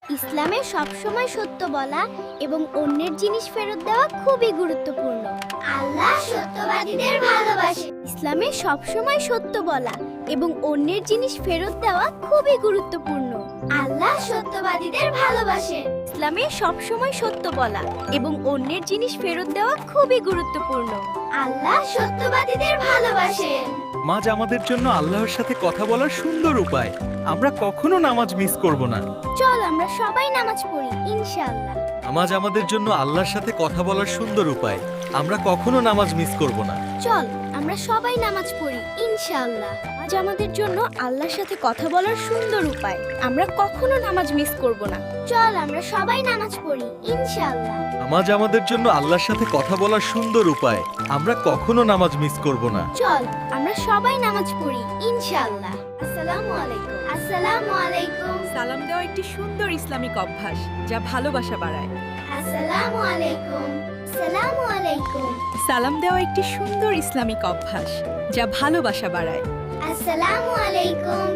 ইসলামে সবসময় সত্য বলা এবং অন্যের জিনিস ফেরত দেওয়া খুবই গুরুত্বপূর্ণ। আল্লাহ সত্যবাদীদের ভালোবাসে। ইসলামে সবসময় সত্য বলা এবং অন্যের জিনিস ফেরত দেওয়া খুবই গুরুত্বপূর্ণ। আল্লাহ সত্যবাদীদের ভালোবাসে। ইসলামে সবসময় সত্য বলা এবং অন্যের জিনিস ফেরত দেওয়া খুবই গুরুত্বপূর্ণ। আল্লাহ সত্যবাদীদের ভালোবাসেন। নামাজ আমাদের জন্য আল্লাহর সাথে কথা বলার সুন্দর উপায়। আমরা কখনো নামাজ মিস করব না। চল আমরা সবাই নামাজ পড়ি ইনশাআল্লাহ। নামাজ আমাদের জন্য আল্লাহর সাথে কথা বলার সুন্দর উপায়। আমরা কখনো নামাজ মিস করব না। চল আমরা সবাই নামাজ পড়ি ইনশাআল্লাহ। আজ আমাদের জন্য আল্লাহর সাথে কথা বলার সুন্দর উপায়। আমরা কখনো নামাজ মিস করব না। চল আমরা সবাই নামাজ পড়ি ইনশাআল্লাহ। নামাজ আমাদের জন্য আল্লাহর সাথে কথা বলার সুন্দর উপায়। আমরা কখনো নামাজ মিস করব না। চল আমরা সবাই নামাজ পড়ি ইনশাআল্লাহ। আসসালামু আলাইকুম। আসসালামু আলাইকুম। সালাম দেওয়া একটি সুন্দর ইসলামিক অভ্যাস যা ভালোবাসা বাড়ায়। আসসালামু আলাইকুম। আসসালামু আলাইকুম। সালাম দেওয়া একটি সুন্দর ইসলামিক অভ্যাস যা ভালোবাসা বাড়ায়। আসসালামু আলাইকুম।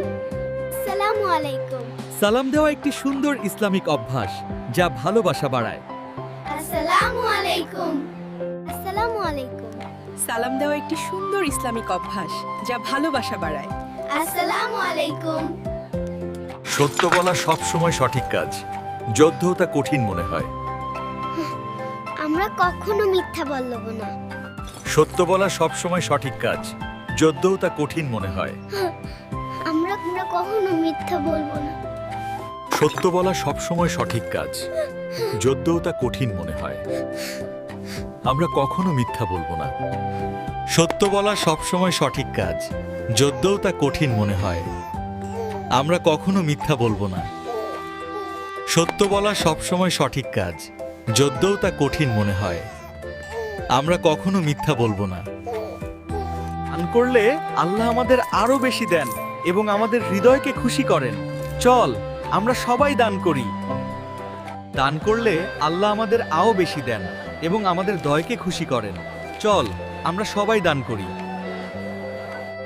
আসসালামু আলাইকুম। সালাম দেওয়া একটি সুন্দর ইসলামিক অভ্যাস যা ভালোবাসা বাড়ায়। আসসালামু আলাইকুম। আসসালামু আলাইকুম। সালাম দেওয়া একটি সুন্দর ইসলামিক অভ্যাস যা ভালোবাসা বাড়ায়। আসসালামু আলাইকুম। সত্য বলা সব সময় সঠিক কাজ, যদিও তা কঠিন মনে হয়। আমরা কখনো মিথ্যা বলবো না। সত্য বলা সব সময় সঠিক কাজ, যদিও তা কঠিন মনে হয়। আমরা কখনো মিথ্যা বলবো না। সত্য বলা সব সময় সঠিক কাজ, যদিও তা কঠিন মনে হয়। আমরা কখনো মিথ্যা বলবো না। সত্য বলা সব সময় সঠিক কাজ, যদিও তা কঠিন মনে হয়। আমরা কখনো মিথ্যা বলবো না। সত্য বলা সব সময় সঠিক কাজ, যদিও তা কঠিন মনে হয়। আমরা কখনো মিথ্যা বলবো না। দান করলে আল্লাহ আমাদের আরো বেশি দেন এবং আমাদের হৃদয়কে খুশি করেন। চল আমরা সবাই দান করি। দান করলে আল্লাহ আমাদের আরো বেশি দেন এবং আমাদের হৃদয়কে খুশি করেন। চল আমরা সবাই দান করি।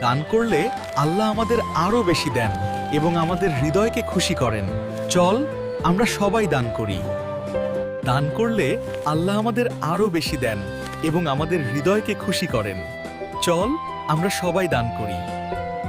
দান করলে আল্লাহ আমাদের আরো বেশি দেন এবং আমাদের হৃদয়কে খুশি করেন। চল আমরা সবাই দান করি। দান করলে আল্লাহ আমাদের আরো বেশি দেন এবং আমাদের হৃদয়কে খুশি করেন। চল আমরা সবাই দান করি।